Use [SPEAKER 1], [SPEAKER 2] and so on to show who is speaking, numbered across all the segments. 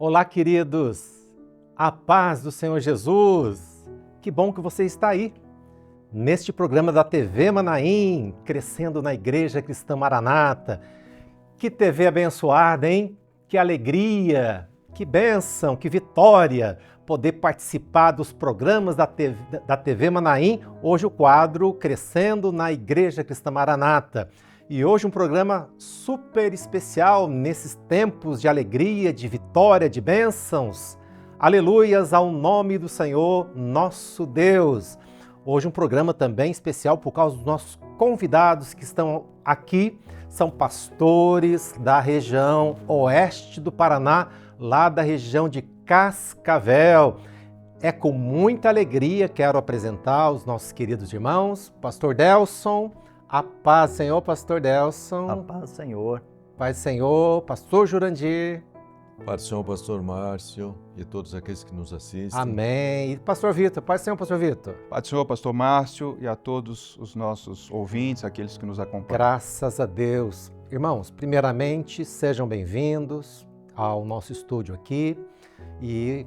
[SPEAKER 1] Olá, queridos! A paz do Senhor Jesus! Que bom que você está aí, neste programa da TV Manaim, crescendo na Igreja Cristã Maranata. Que TV abençoada, hein? Que alegria, que bênção, que vitória poder participar dos programas da TV Manaim. Hoje o quadro Crescendo na Igreja Cristã Maranata. E hoje um programa super especial nesses tempos de alegria, de vitória, de bênçãos. Aleluias ao nome do Senhor, nosso Deus. Hoje um programa também especial por causa dos nossos convidados que estão aqui. São pastores da região oeste do Paraná, lá da região de Cascavel. É com muita alegria que quero apresentar os nossos queridos irmãos, Pastor Delson. A paz, Senhor, Pastor Delson.
[SPEAKER 2] A paz, Senhor.
[SPEAKER 1] Paz, Senhor, Pastor Jurandir.
[SPEAKER 3] Paz, Senhor, Pastor Márcio e todos aqueles que nos assistem.
[SPEAKER 1] Amém. E Pastor Vitor, paz, Senhor, Pastor Vitor.
[SPEAKER 4] Paz do Senhor, Pastor Márcio, e a todos os nossos ouvintes, aqueles que nos acompanham.
[SPEAKER 1] Graças a Deus. Irmãos, primeiramente, sejam bem-vindos ao nosso estúdio aqui e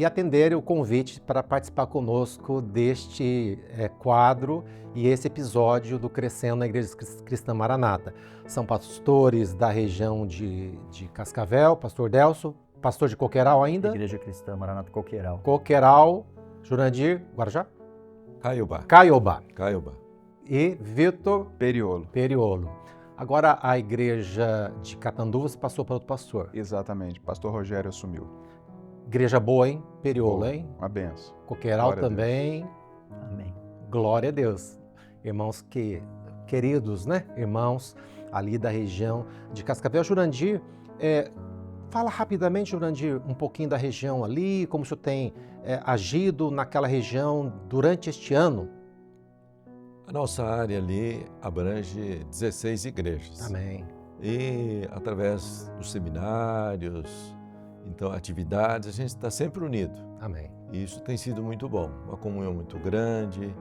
[SPEAKER 1] atenderem o convite para participar conosco deste quadro e esse episódio do Crescendo na Igreja Cristã Maranata. São pastores da região de Cascavel, Pastor Delson, pastor de Coqueiral ainda?
[SPEAKER 2] Igreja Cristã Maranata Coqueiral.
[SPEAKER 1] Coqueiral, Jurandir, Guarujá?
[SPEAKER 3] Caiobá.
[SPEAKER 1] E Vitor
[SPEAKER 4] Periolo.
[SPEAKER 1] Agora a igreja de Catanduvas passou para outro pastor.
[SPEAKER 4] Exatamente, Pastor Rogério assumiu.
[SPEAKER 1] Igreja boa, hein? Periolo, hein?
[SPEAKER 4] Uma benção.
[SPEAKER 1] Coqueiral
[SPEAKER 4] Glória a
[SPEAKER 1] também.
[SPEAKER 2] Amém.
[SPEAKER 1] Glória a Deus. Irmãos queridos, né? Irmãos ali da região de Cascavel. Jurandir, fala rapidamente, Jurandir, um pouquinho da região ali, como o senhor tem agido naquela região durante este ano.
[SPEAKER 3] A nossa área ali abrange 16 igrejas.
[SPEAKER 1] Amém.
[SPEAKER 3] E através dos seminários, então atividades, a gente está sempre unido.
[SPEAKER 1] Amém.
[SPEAKER 3] E isso tem sido muito bom. Uma comunhão muito grande,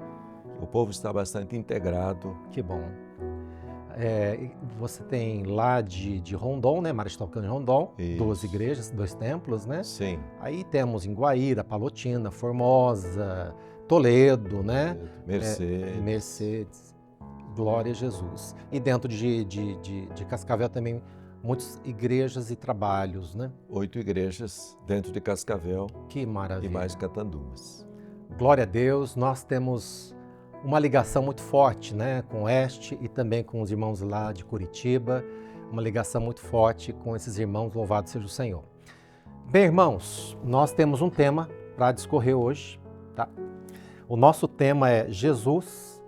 [SPEAKER 3] o povo está bastante integrado.
[SPEAKER 1] Que bom. Você tem lá de Rondon, né? Marechal Cândido Rondon,
[SPEAKER 3] Isso.
[SPEAKER 1] 2 igrejas, 2 templos, né?
[SPEAKER 3] Sim.
[SPEAKER 1] Aí temos em Guaíra, Palotina, Formosa, Toledo, né? Mercedes. Glória a Jesus. E dentro de Cascavel também muitas igrejas e trabalhos, né?
[SPEAKER 3] 8 igrejas dentro de Cascavel.
[SPEAKER 1] Que maravilha.
[SPEAKER 3] E mais Catanduvas.
[SPEAKER 1] Glória a Deus. Nós temos uma ligação muito forte, né? Com o Oeste e também com os irmãos lá de Curitiba. Uma ligação muito forte com esses irmãos. Louvado seja o Senhor. Bem, irmãos, nós temos um tema para discorrer hoje, tá? O nosso tema é Jesus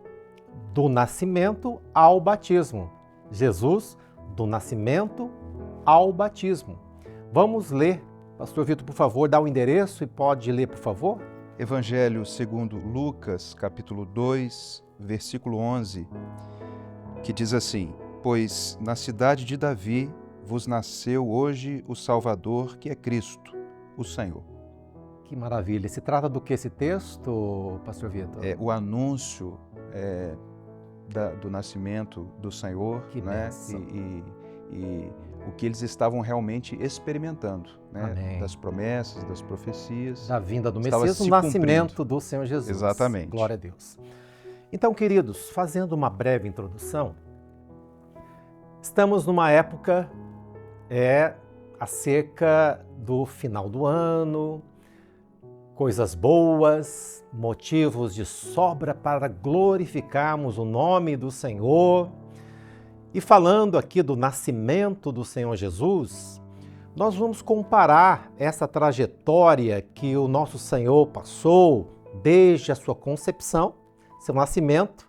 [SPEAKER 1] do nascimento ao batismo. Jesus do nascimento ao batismo. Vamos ler. Pastor Vitor, por favor, dá o endereço e pode ler, por favor?
[SPEAKER 4] Evangelho segundo Lucas, capítulo 2, versículo 11, que diz assim: Pois na cidade de Davi vos nasceu hoje o Salvador, que é Cristo, o Senhor.
[SPEAKER 1] Que maravilha. Se trata do que esse texto, Pastor Vitor?
[SPEAKER 4] É o anúncio do nascimento do Senhor,
[SPEAKER 1] Que
[SPEAKER 4] né?
[SPEAKER 1] bênção.
[SPEAKER 4] E o que eles estavam realmente experimentando, né?
[SPEAKER 1] Amém.
[SPEAKER 4] Das promessas, das profecias.
[SPEAKER 1] Da vinda do
[SPEAKER 4] Estava
[SPEAKER 1] Messias,
[SPEAKER 4] se
[SPEAKER 1] o nascimento
[SPEAKER 4] cumprindo.
[SPEAKER 1] do Senhor Jesus.
[SPEAKER 4] Exatamente.
[SPEAKER 1] Glória a Deus. Então, queridos, fazendo uma breve introdução, estamos numa época acerca do final do ano, coisas boas, motivos de sobra para glorificarmos o nome do Senhor. E falando aqui do nascimento do Senhor Jesus, nós vamos comparar essa trajetória que o nosso Senhor passou desde a sua concepção, seu nascimento,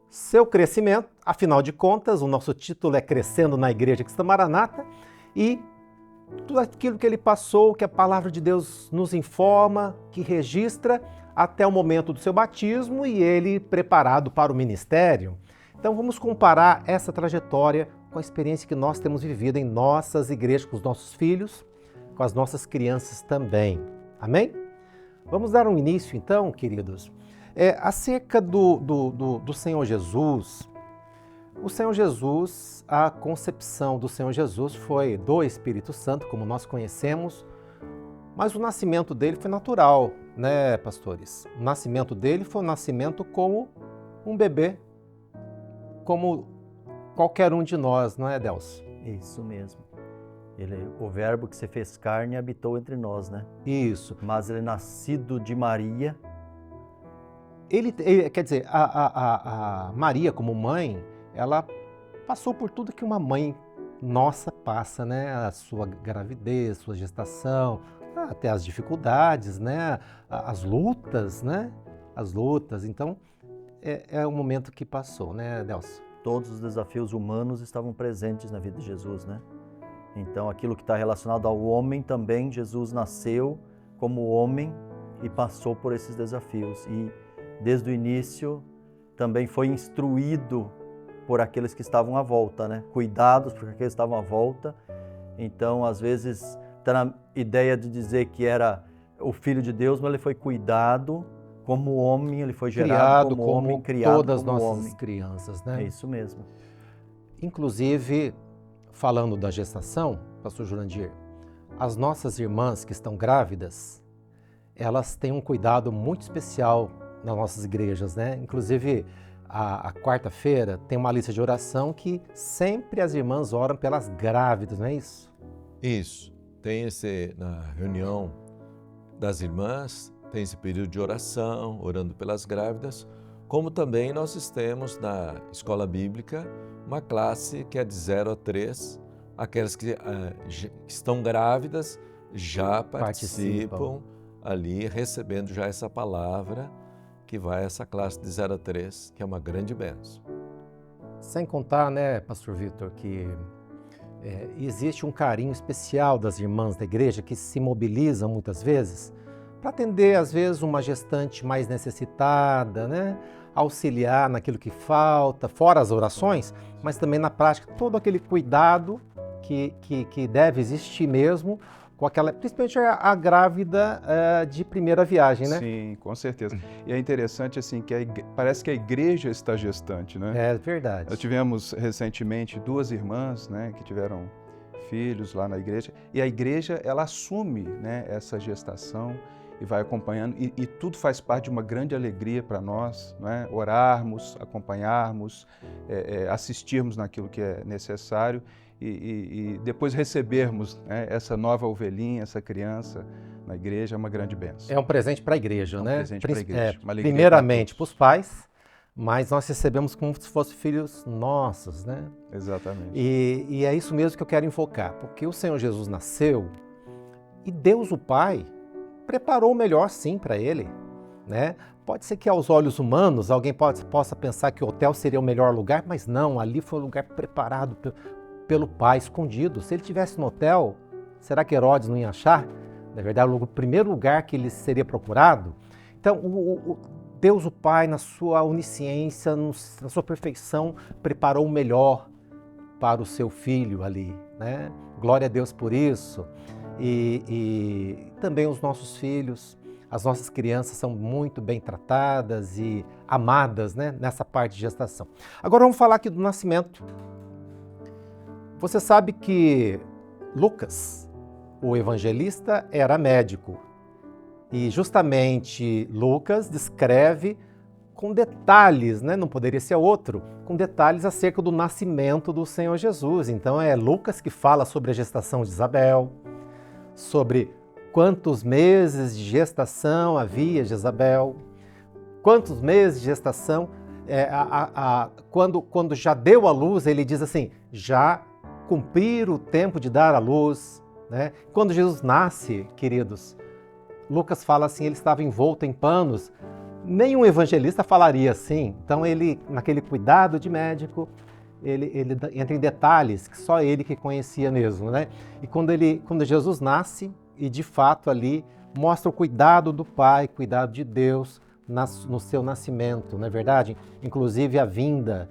[SPEAKER 1] seu crescimento. Afinal de contas, o nosso título é Crescendo na Igreja Cristã Maranata, e tudo aquilo que ele passou, que a palavra de Deus nos informa, que registra até o momento do seu batismo e ele preparado para o ministério. Então vamos comparar essa trajetória com a experiência que nós temos vivido em nossas igrejas, com os nossos filhos, com as nossas crianças também. Amém? Vamos dar um início então, queridos. Acerca do Senhor Jesus. O Senhor Jesus, a concepção do Senhor Jesus foi do Espírito Santo, como nós conhecemos, Mas o nascimento dele foi natural, né, pastores? O nascimento dele foi um nascimento como um bebê, como qualquer um de nós, não é, Delcio?
[SPEAKER 2] Isso mesmo. O verbo que se fez carne habitou entre nós, né?
[SPEAKER 1] Isso.
[SPEAKER 2] Mas ele é nascido de Maria.
[SPEAKER 1] Quer dizer, a Maria como mãe, ela passou por tudo que uma mãe nossa passa, né? A sua gravidez, sua gestação, até as dificuldades, né? As lutas, né? As lutas. Então, é um momento que passou, né, Delcio?
[SPEAKER 2] Todos os desafios humanos estavam presentes na vida de Jesus, né? Então, aquilo que está relacionado ao homem também, Jesus nasceu como homem e passou por esses desafios. E, desde o início, também foi instruído por aqueles que estavam à volta, né? Cuidados por aqueles que estavam à volta. Então, às vezes, está na ideia de dizer que era o Filho de Deus, mas ele foi cuidado como homem, ele foi gerado como homem, criado
[SPEAKER 1] todas
[SPEAKER 2] como
[SPEAKER 1] nossas
[SPEAKER 2] homem.
[SPEAKER 1] crianças, né?
[SPEAKER 2] É isso mesmo.
[SPEAKER 1] Inclusive, falando da gestação, pastor Jurandir, as nossas irmãs que estão grávidas, elas têm um cuidado muito especial nas nossas igrejas, né? Inclusive, a quarta-feira tem uma lista de oração que sempre as irmãs oram pelas grávidas, não é isso?
[SPEAKER 3] Isso. Tem na reunião das irmãs, tem esse período de oração, orando pelas grávidas, como também nós temos na escola bíblica uma classe que é de 0 a 3, aquelas que estão grávidas já participam ali, recebendo já essa palavra, que vai a essa classe de 0 a 3, que é uma grande bênção.
[SPEAKER 1] Sem contar, né, pastor Vitor, que existe um carinho especial das irmãs da igreja que se mobilizam muitas vezes para atender, às vezes, uma gestante mais necessitada, né? Auxiliar naquilo que falta, fora as orações, mas também na prática, todo aquele cuidado que deve existir mesmo, com aquela, principalmente a grávida de primeira viagem, né?
[SPEAKER 4] Sim, com certeza. E é interessante assim que parece que a igreja está gestante, né?
[SPEAKER 1] É verdade.
[SPEAKER 4] Nós tivemos recentemente 2 irmãs, né, que tiveram filhos lá na igreja, e a igreja ela assume, né, essa gestação e vai acompanhando, e tudo faz parte de uma grande alegria para nós, né? Orarmos, acompanharmos, assistirmos naquilo que é necessário e depois recebermos, né, essa nova ovelhinha, essa criança na igreja, é uma grande bênção.
[SPEAKER 1] É um presente para a igreja, né?
[SPEAKER 4] Um presente para a igreja. Uma alegria
[SPEAKER 1] Primeiramente
[SPEAKER 4] para
[SPEAKER 1] os pais, mas nós recebemos como se fossem filhos nossos, né?
[SPEAKER 4] Exatamente.
[SPEAKER 1] E é isso mesmo que eu quero enfocar, porque o Senhor Jesus nasceu e Deus o Pai preparou o melhor sim para ele, né? Pode ser que aos olhos humanos alguém possa pensar que o hotel seria o melhor lugar, mas não, ali foi um lugar preparado pelo Pai, escondido. Se ele tivesse no hotel, será que Herodes não ia achar? Na verdade, o primeiro lugar que ele seria procurado. Então, Deus o Pai, na sua onisciência, na sua perfeição, preparou o melhor para o seu filho ali, né? Glória a Deus por isso. E também os nossos filhos, as nossas crianças são muito bem tratadas e amadas, né, nessa parte de gestação. Agora vamos falar aqui do nascimento. Você sabe que Lucas, o evangelista, era médico. E justamente Lucas descreve com detalhes, né, não poderia ser outro, com detalhes acerca do nascimento do Senhor Jesus. Então é Lucas que fala sobre a gestação de Isabel, sobre quantos meses de gestação havia de Isabel, quantos meses de gestação, quando já deu à luz, ele diz assim, já cumprir o tempo de dar à luz, né? Quando Jesus nasce, queridos, Lucas fala assim, ele estava envolto em panos, nenhum evangelista falaria assim, então ele, naquele cuidado de médico, ele entra em detalhes que só ele que conhecia mesmo, né? E quando Jesus nasce, e de fato ali mostra o cuidado do Pai, cuidado de Deus no seu nascimento, não é verdade? Inclusive a vinda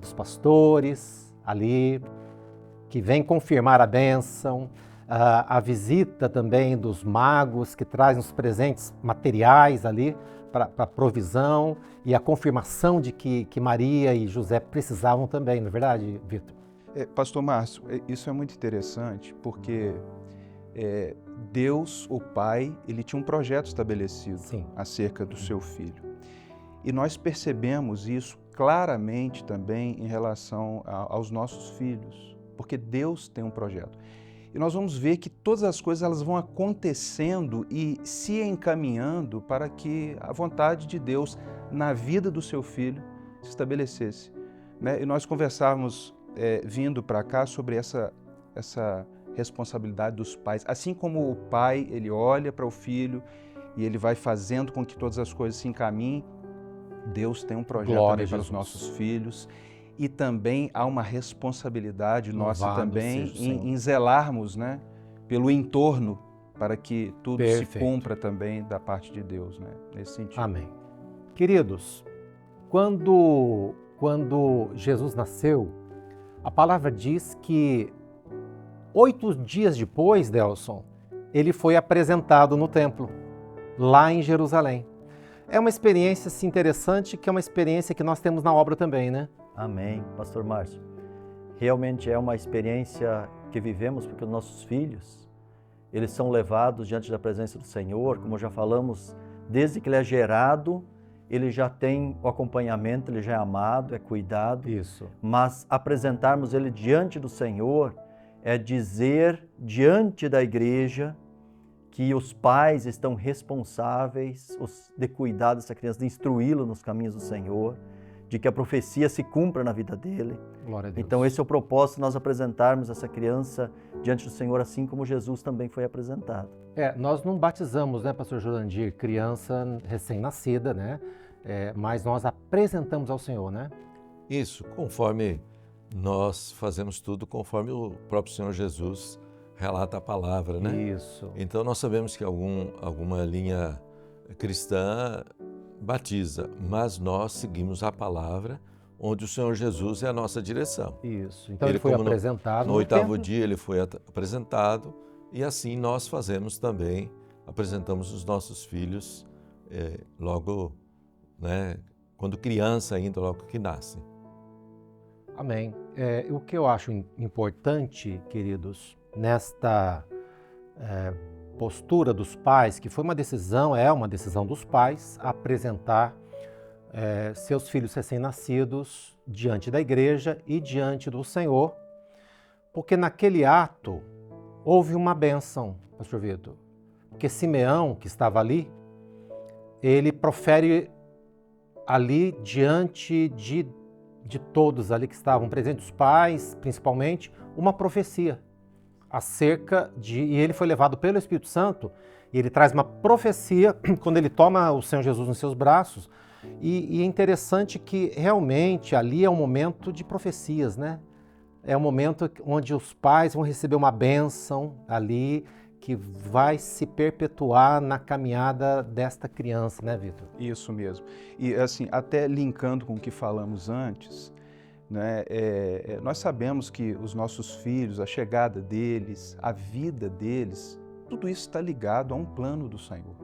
[SPEAKER 1] dos pastores ali, que vem confirmar a bênção, a visita também dos magos que trazem os presentes materiais ali para provisão e a confirmação de que Maria e José precisavam também, não é verdade, Vitor?
[SPEAKER 4] Pastor Márcio, isso é muito interessante porque Deus, o Pai, ele tinha um projeto estabelecido
[SPEAKER 1] Sim.
[SPEAKER 4] acerca do seu filho. E nós percebemos isso claramente também em relação aos nossos filhos, porque Deus tem um projeto. E nós vamos ver que todas as coisas elas vão acontecendo e se encaminhando para que a vontade de Deus na vida do seu filho se estabelecesse. Né? E nós conversávamos vindo para cá sobre essa responsabilidade dos pais. Assim como o pai ele olha para o filho e ele vai fazendo com que todas as coisas se encaminhem, Deus tem um projeto
[SPEAKER 1] Glória
[SPEAKER 4] também para os nossos filhos. E também há uma responsabilidade nossa
[SPEAKER 1] Louvado
[SPEAKER 4] também
[SPEAKER 1] seja o Senhor.
[SPEAKER 4] em zelarmos, né, pelo entorno para que tudo se
[SPEAKER 1] Perfeito.
[SPEAKER 4] cumpra também da parte de Deus, né, nesse sentido.
[SPEAKER 1] Amém. Queridos, quando Jesus nasceu, a palavra diz que 8 dias depois, Delson, ele foi apresentado no templo, lá em Jerusalém. É uma experiência assim, interessante, que é uma experiência que nós temos na obra também, né?
[SPEAKER 2] Amém, Pastor Márcio. Realmente é uma experiência que vivemos porque os nossos filhos, eles são levados diante da presença do Senhor, como já falamos, desde que ele é gerado, ele já tem o acompanhamento, ele já é amado, é cuidado.
[SPEAKER 1] Isso.
[SPEAKER 2] Mas apresentarmos ele diante do Senhor é dizer diante da igreja que os pais estão responsáveis de cuidar dessa criança, de instruí-lo nos caminhos do Senhor, de que a profecia se cumpra na vida dele.
[SPEAKER 1] Glória a Deus.
[SPEAKER 2] Então esse é o propósito, nós apresentarmos essa criança diante do Senhor, assim como Jesus também foi apresentado.
[SPEAKER 1] Nós não batizamos, né, pastor Jurandir, criança recém-nascida, né? Mas nós apresentamos ao Senhor, né?
[SPEAKER 3] Isso, conforme nós fazemos tudo, conforme o próprio Senhor Jesus relata a palavra, né?
[SPEAKER 1] Isso.
[SPEAKER 3] Então nós sabemos que alguma linha cristã batiza, mas nós seguimos a palavra, onde o Senhor Jesus é a nossa direção.
[SPEAKER 1] Isso. Então ele foi
[SPEAKER 3] como
[SPEAKER 1] apresentado
[SPEAKER 3] no
[SPEAKER 1] no
[SPEAKER 3] 8º
[SPEAKER 1] templo.
[SPEAKER 3] dia ele foi apresentado, e assim nós fazemos também, apresentamos os nossos filhos logo, né, quando criança ainda, logo que nascem.
[SPEAKER 1] Amém. O que eu acho importante, queridos, nesta postura dos pais, que foi uma decisão dos pais, apresentar seus filhos recém-nascidos diante da igreja e diante do Senhor, porque naquele ato houve uma bênção, pastor Vitor, porque Simeão, que estava ali, ele profere ali diante de todos ali que estavam presentes, os pais principalmente, uma profecia acerca e ele foi levado pelo Espírito Santo, e ele traz uma profecia quando ele toma o Senhor Jesus nos seus braços, e é interessante que realmente ali é um momento de profecias, né? É um momento onde os pais vão receber uma bênção ali, que vai se perpetuar na caminhada desta criança, né, Vitor?
[SPEAKER 4] Isso mesmo. E assim, até linkando com o que falamos antes, né, nós sabemos que os nossos filhos, a chegada deles, a vida deles, tudo isso está ligado a um plano do Senhor.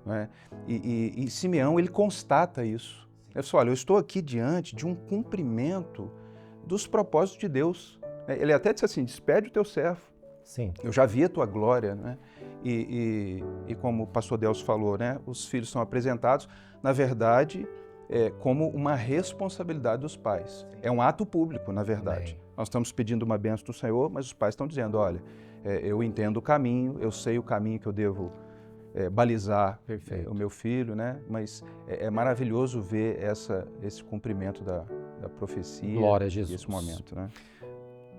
[SPEAKER 4] Né? E Simeão, ele constata isso. Ele fala, olha, eu estou aqui diante de um cumprimento dos propósitos de Deus. Ele até disse assim, despede o teu servo.
[SPEAKER 1] Sim.
[SPEAKER 4] Eu já vi a tua glória, né? E como o pastor Delcio falou, né? Os filhos são apresentados, na verdade, como uma responsabilidade dos pais. É um ato público, na verdade.
[SPEAKER 1] Amém.
[SPEAKER 4] Nós estamos pedindo uma bênção do Senhor, mas os pais estão dizendo, olha, eu entendo o caminho, eu sei o caminho que eu devo balizar o meu filho, né? Mas é maravilhoso ver esse cumprimento da profecia.
[SPEAKER 1] Glória a Jesus.
[SPEAKER 4] Esse momento, né?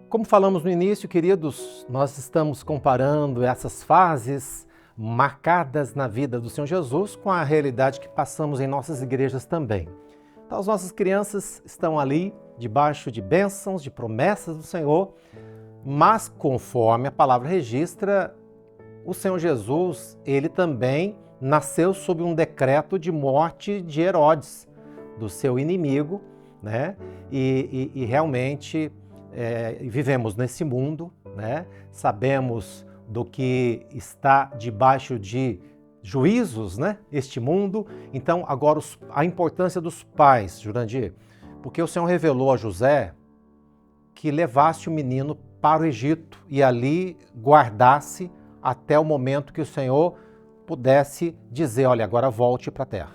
[SPEAKER 1] Como falamos no início, queridos, nós estamos comparando essas fases marcadas na vida do Senhor Jesus com a realidade que passamos em nossas igrejas também. Então, as nossas crianças estão ali, debaixo de bênçãos, de promessas do Senhor, mas conforme a palavra registra, o Senhor Jesus, ele também nasceu sob um decreto de morte de Herodes, do seu inimigo, né? E realmente vivemos nesse mundo, né? Sabemos do que está debaixo de juízos, né? Este mundo. Então, agora a importância dos pais, Jurandir, porque o Senhor revelou a José que levasse o menino para o Egito e ali guardasse até o momento que o Senhor pudesse dizer, olha, agora volte para a terra.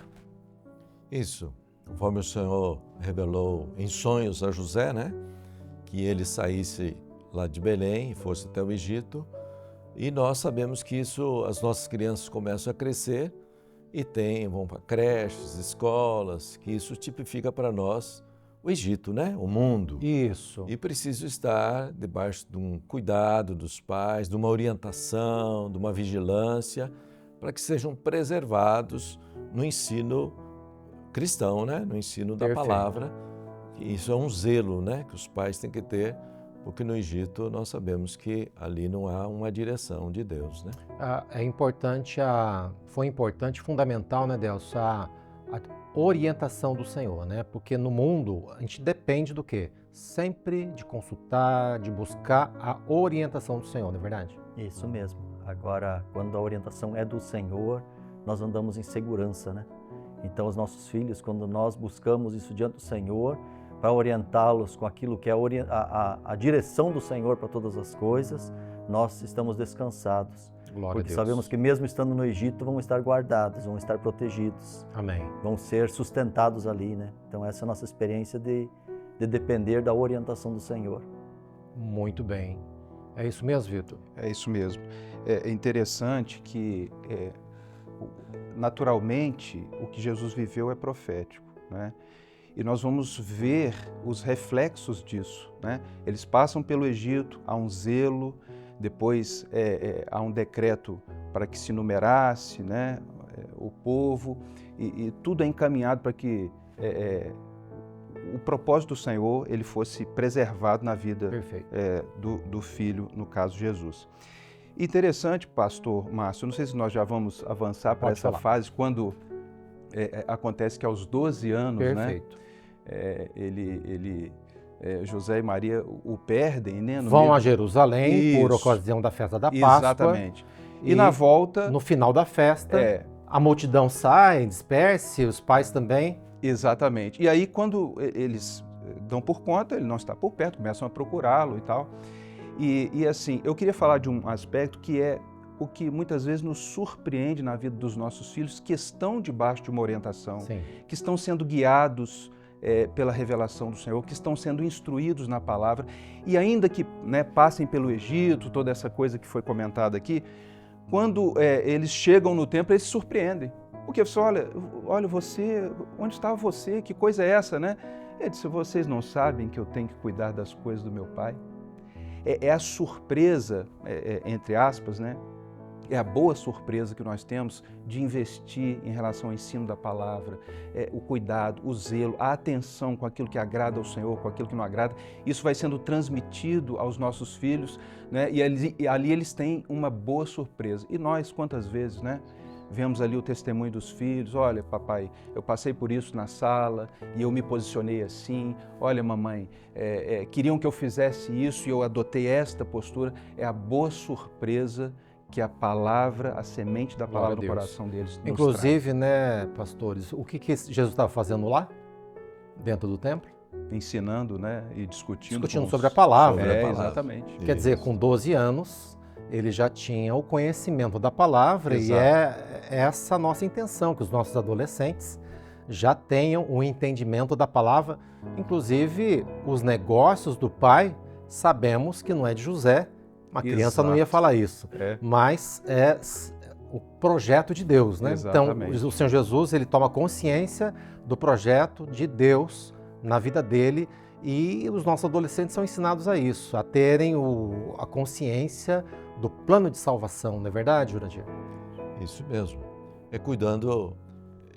[SPEAKER 3] Isso, conforme o Senhor revelou em sonhos a José, né? Que ele saísse lá de Belém e fosse até o Egito. E nós sabemos que isso, as nossas crianças começam a crescer e vão para creches, escolas, que isso tipifica para nós o Egito, né? O mundo.
[SPEAKER 1] Isso.
[SPEAKER 3] E preciso estar debaixo de um cuidado dos pais, de uma orientação, de uma vigilância, para que sejam preservados no ensino cristão, né? No ensino da
[SPEAKER 1] Perfeito.
[SPEAKER 3] palavra. Isso é um zelo, né? Que os pais têm que ter, porque no Egito nós sabemos que ali não há uma direção de Deus, né?
[SPEAKER 1] Foi importante, fundamental, né, Delcio, a orientação do Senhor, né? Porque no mundo a gente depende do quê? Sempre de consultar, de buscar a orientação do Senhor, não é verdade?
[SPEAKER 2] Isso mesmo. Agora, quando a orientação é do Senhor, nós andamos em segurança, né? Então, os nossos filhos, quando nós buscamos isso diante do Senhor, para orientá-los com aquilo que é a direção do Senhor para todas as coisas, nós estamos descansados.
[SPEAKER 1] Glória
[SPEAKER 2] Porque
[SPEAKER 1] a Deus.
[SPEAKER 2] sabemos que mesmo estando no Egito, vão estar guardados, vão estar protegidos,
[SPEAKER 1] Amém.
[SPEAKER 2] vão ser sustentados ali, né? Então, essa é a nossa experiência de depender da orientação do Senhor.
[SPEAKER 1] Muito bem. É isso mesmo, Vitor?
[SPEAKER 4] É isso mesmo. É interessante que, naturalmente, o que Jesus viveu é profético, né? E nós vamos ver os reflexos disso, né? Eles passam pelo Egito, há um zelo, depois há um decreto para que se numerasse, né, o povo, e tudo é encaminhado para que o propósito do Senhor ele fosse preservado na vida
[SPEAKER 1] Perfeito.
[SPEAKER 4] do Filho, no caso Jesus. Interessante, pastor Márcio, não sei se nós já vamos avançar para
[SPEAKER 1] Pode
[SPEAKER 4] essa
[SPEAKER 1] falar.
[SPEAKER 4] fase, quando acontece que aos 12 anos,
[SPEAKER 1] Perfeito.
[SPEAKER 4] José e Maria o perdem, né?
[SPEAKER 1] Vão a Jerusalém por
[SPEAKER 4] Isso.
[SPEAKER 1] ocasião da festa da Páscoa.
[SPEAKER 4] Exatamente. E na volta...
[SPEAKER 1] No final da festa, a multidão sai, disperse, os pais também.
[SPEAKER 4] Exatamente. E aí, quando eles dão por conta, ele não está por perto, começam a procurá-lo e tal. E assim, eu queria falar de um aspecto que é o que muitas vezes nos surpreende na vida dos nossos filhos, que estão debaixo de uma orientação,
[SPEAKER 1] Sim.
[SPEAKER 4] que estão sendo guiados pela revelação do Senhor, que estão sendo instruídos na palavra, e ainda que, né, passem pelo Egito, toda essa coisa que foi comentada aqui, quando eles chegam no templo, eles se surpreendem. Porque você olha você, onde estava você? Que coisa é essa, né? Ele disse, vocês não sabem que eu tenho que cuidar das coisas do meu pai? É a surpresa, entre aspas, né? É a boa surpresa que nós temos de investir em relação ao ensino da palavra, o cuidado, o zelo, a atenção com aquilo que agrada ao Senhor, com aquilo que não agrada. Isso vai sendo transmitido aos nossos filhos, né? E ali eles têm uma boa surpresa. E nós, quantas vezes, né? Vemos ali o testemunho dos filhos, olha papai, eu passei por isso na sala e eu me posicionei assim, olha mamãe, queriam que eu fizesse isso e eu adotei esta postura. É a boa surpresa que a palavra, a semente da palavra no coração deles nos
[SPEAKER 1] Inclusive, né, pastores, o que Jesus estava fazendo lá, dentro do templo?
[SPEAKER 4] Ensinando, né, e discutindo
[SPEAKER 1] sobre a palavra.
[SPEAKER 3] Sobre a palavra.
[SPEAKER 4] Exatamente.
[SPEAKER 1] Quer dizer, com 12 anos, ele já tinha o conhecimento da palavra.
[SPEAKER 4] Exato.
[SPEAKER 1] E é essa a nossa intenção, que os nossos adolescentes já tenham o entendimento da palavra. Inclusive, os negócios do pai, sabemos que não é de José, uma criança
[SPEAKER 4] Exato.
[SPEAKER 1] não ia falar isso,
[SPEAKER 4] É.
[SPEAKER 1] mas é o projeto de Deus, né?
[SPEAKER 4] Exatamente.
[SPEAKER 1] Então, o Senhor Jesus, ele toma consciência do projeto de Deus na vida dele, e os nossos adolescentes são ensinados a isso, a terem a consciência do plano de salvação, não é verdade, Jurandir?
[SPEAKER 3] Isso mesmo. Cuidando,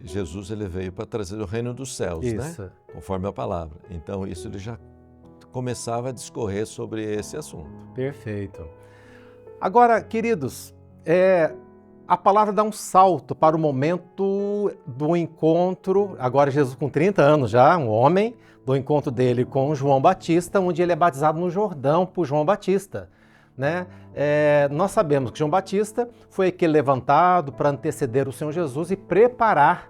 [SPEAKER 3] Jesus ele veio para trazer o reino dos céus,
[SPEAKER 1] Isso.
[SPEAKER 3] né? Conforme a palavra. Então isso ele já começava a discorrer sobre esse assunto.
[SPEAKER 1] Perfeito. Agora, queridos, a palavra dá um salto para o momento do encontro, agora Jesus com 30 anos já, um homem, do encontro dele com João Batista, onde ele é batizado no Jordão por João Batista, né? Nós sabemos que João Batista foi aquele levantado para anteceder o Senhor Jesus e preparar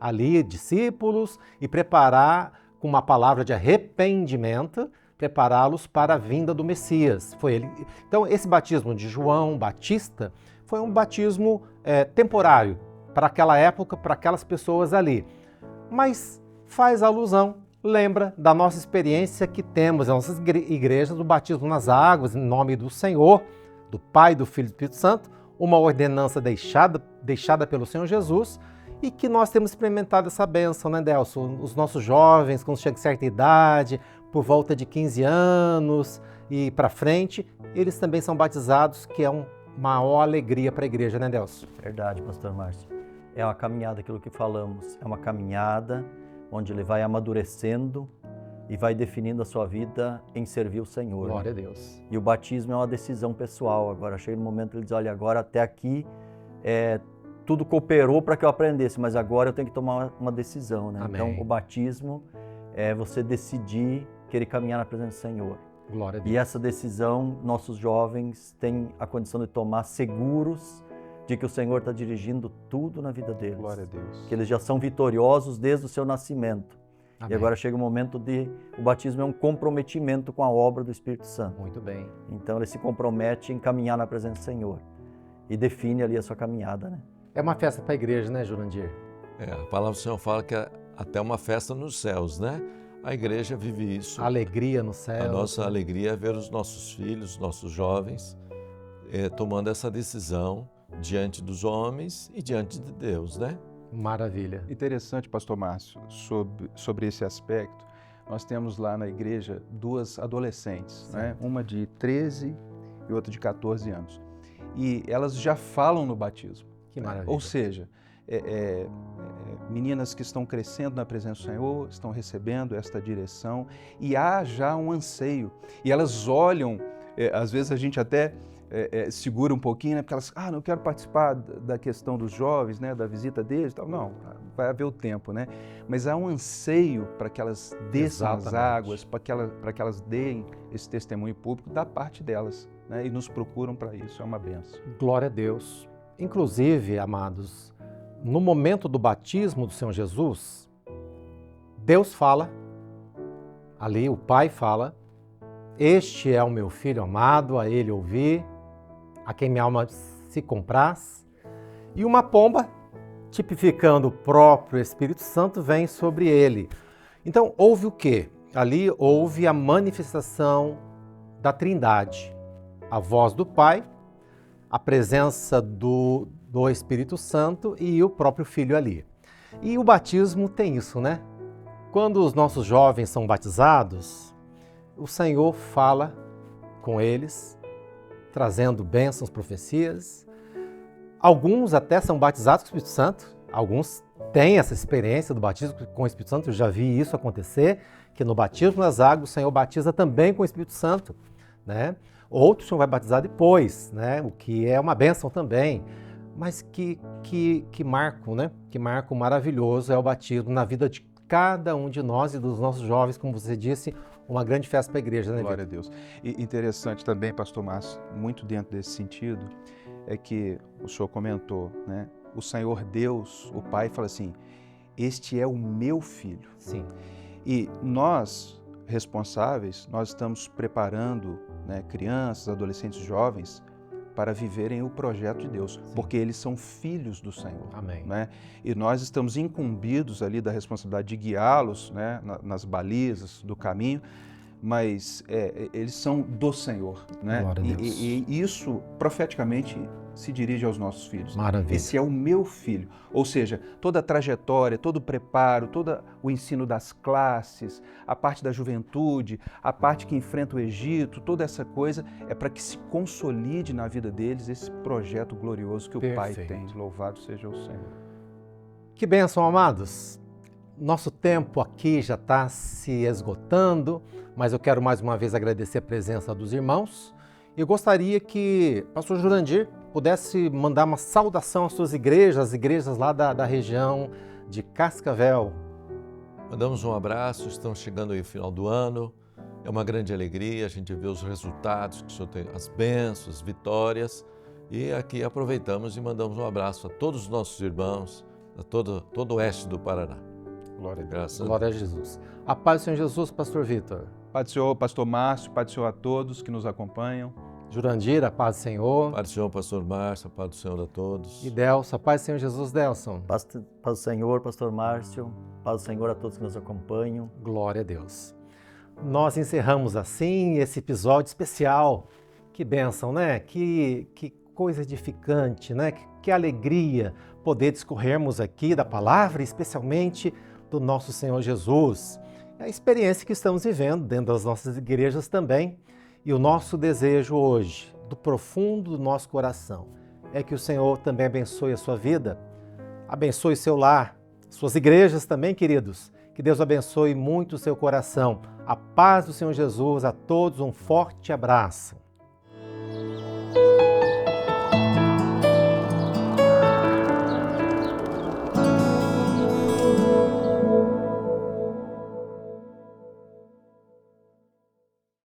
[SPEAKER 1] ali discípulos e preparar com uma palavra de arrependimento, prepará-los para a vinda do Messias. Foi ele. Então, esse batismo de João Batista foi um batismo temporário para aquela época, para aquelas pessoas ali. Mas faz alusão, lembra da nossa experiência que temos nas nossas igrejas, do batismo nas águas, em nome do Senhor, do Pai, do Filho e do Espírito Santo, uma ordenança deixada pelo Senhor Jesus, e que nós temos experimentado essa bênção, né, Delson? Os nossos jovens, quando chegam a certa idade, por volta de 15 anos e para frente, eles também são batizados, que é uma maior alegria para a igreja, né, Delson?
[SPEAKER 2] Verdade, pastor Márcio. É uma caminhada, aquilo que falamos, é uma caminhada onde ele vai amadurecendo e vai definindo a sua vida em servir o Senhor.
[SPEAKER 1] Glória a Deus.
[SPEAKER 2] E o batismo é uma decisão pessoal. Agora chega no momento que ele diz, olha, agora até aqui tudo cooperou para que eu aprendesse, mas agora eu tenho que tomar uma decisão, né?
[SPEAKER 1] Amém.
[SPEAKER 2] Então o batismo é você decidir querer caminhar na presença do Senhor.
[SPEAKER 1] Glória a Deus.
[SPEAKER 2] E essa decisão, nossos jovens têm a condição de tomar seguros de que o Senhor está dirigindo tudo na vida deles.
[SPEAKER 4] Glória a Deus.
[SPEAKER 2] Que eles já são vitoriosos desde o seu nascimento.
[SPEAKER 1] Amém.
[SPEAKER 2] E agora chega o momento o batismo é um comprometimento com a obra do Espírito Santo.
[SPEAKER 1] Muito bem.
[SPEAKER 2] Então ele se compromete em caminhar na presença do Senhor. E define ali a sua caminhada, né?
[SPEAKER 1] É uma festa para a igreja, né, Jurandir?
[SPEAKER 3] A palavra do Senhor fala que é até uma festa nos céus, né? A igreja vive isso.
[SPEAKER 1] Alegria no céu.
[SPEAKER 3] A nossa alegria é ver os nossos filhos, os nossos jovens, tomando essa decisão diante dos homens e diante de Deus, né?
[SPEAKER 1] Maravilha.
[SPEAKER 4] Interessante, pastor Márcio, sobre esse aspecto. Nós temos lá na igreja duas adolescentes, né? Uma de 13 e outra de 14 anos. E elas já falam no batismo.
[SPEAKER 1] Que maravilha.
[SPEAKER 4] Ou seja, meninas que estão crescendo na presença do Senhor, estão recebendo esta direção e há já um anseio. E elas olham, às vezes a gente até segura um pouquinho, né? Porque elas, não quero participar da questão dos jovens, né? Da visita deles e tal. Não, vai haver o tempo, né? Mas há um anseio para que elas desçam as águas, para que elas deem esse testemunho público da parte delas, né? E nos procuram para isso, é uma bênção.
[SPEAKER 1] Glória a Deus. Inclusive, amados, no momento do batismo do Senhor Jesus, Deus fala, ali o Pai fala, este é o meu Filho amado, a ele ouvi, a quem minha alma se compraz, e uma pomba, tipificando o próprio Espírito Santo, vem sobre ele. Então, houve o quê? Ali houve a manifestação da Trindade, a voz do Pai, a presença do Espírito Santo e o próprio Filho ali. E o batismo tem isso, né? Quando os nossos jovens são batizados, o Senhor fala com eles, trazendo bênçãos, profecias. Alguns até são batizados com o Espírito Santo, alguns têm essa experiência do batismo com o Espírito Santo, eu já vi isso acontecer, que no batismo nas águas o Senhor batiza também com o Espírito Santo, né? Outros o Senhor vai batizar depois, né? O que é uma bênção também. Mas que marco, né? Que marco maravilhoso é o batismo na vida de cada um de nós e dos nossos jovens, como você disse, uma grande festa para a igreja, né,
[SPEAKER 4] Glória a Deus. E interessante também, pastor Márcio, muito dentro desse sentido, é que o senhor comentou, né? O Senhor Deus, o Pai, fala assim, este é o meu filho.
[SPEAKER 1] Sim.
[SPEAKER 4] E nós, responsáveis, nós estamos preparando, né, crianças, adolescentes, jovens para viverem o projeto de Deus, porque eles são filhos do Senhor.
[SPEAKER 1] Amém.
[SPEAKER 4] Né? E nós estamos incumbidos ali da responsabilidade de guiá-los, né, nas balizas do caminho, mas eles são do Senhor. Né?
[SPEAKER 1] Glória a Deus.
[SPEAKER 4] E isso, profeticamente, se dirige aos nossos filhos.
[SPEAKER 1] Maravilha.
[SPEAKER 4] Esse é o meu filho. Ou seja, toda a trajetória, todo o preparo, todo o ensino das classes, a parte da juventude, a parte que enfrenta o Egito, toda essa coisa é para que se consolide na vida deles esse projeto glorioso que o Pai tem. Louvado seja o Senhor.
[SPEAKER 1] Que bênção, amados. Nosso tempo aqui já está se esgotando, mas eu quero mais uma vez agradecer a presença dos irmãos. Eu gostaria que o pastor Jurandir pudesse mandar uma saudação às suas igrejas, as igrejas lá da região de Cascavel.
[SPEAKER 3] Mandamos um abraço, estamos chegando aí no final do ano, é uma grande alegria a gente ver os resultados, que o Senhor tem, as bênçãos, as vitórias, e aqui aproveitamos e mandamos um abraço a todos os nossos irmãos, a todo o oeste do Paraná.
[SPEAKER 4] Glória a Deus.
[SPEAKER 3] Graças a Deus.
[SPEAKER 1] Glória a Jesus. A paz do Senhor Jesus, pastor Vitor.
[SPEAKER 4] Paz do Senhor, pastor Márcio, paz do Senhor a todos que nos acompanham.
[SPEAKER 1] Jurandir, a paz do Senhor.
[SPEAKER 3] Paz do Senhor, pastor Márcio, paz do Senhor a todos.
[SPEAKER 1] E Delson, a paz do Senhor Jesus, Delson.
[SPEAKER 2] Paz do Senhor, pastor Márcio, paz do Senhor a todos que nos acompanham.
[SPEAKER 1] Glória a Deus. Nós encerramos assim esse episódio especial. Que bênção, né? Que coisa edificante, né? Que alegria poder discorrermos aqui da palavra, especialmente do nosso Senhor Jesus. É a experiência que estamos vivendo dentro das nossas igrejas também. E o nosso desejo hoje, do profundo do nosso coração, é que o Senhor também abençoe a sua vida, abençoe seu lar, suas igrejas também, queridos. Que Deus abençoe muito o seu coração. A paz do Senhor Jesus a todos, um forte abraço.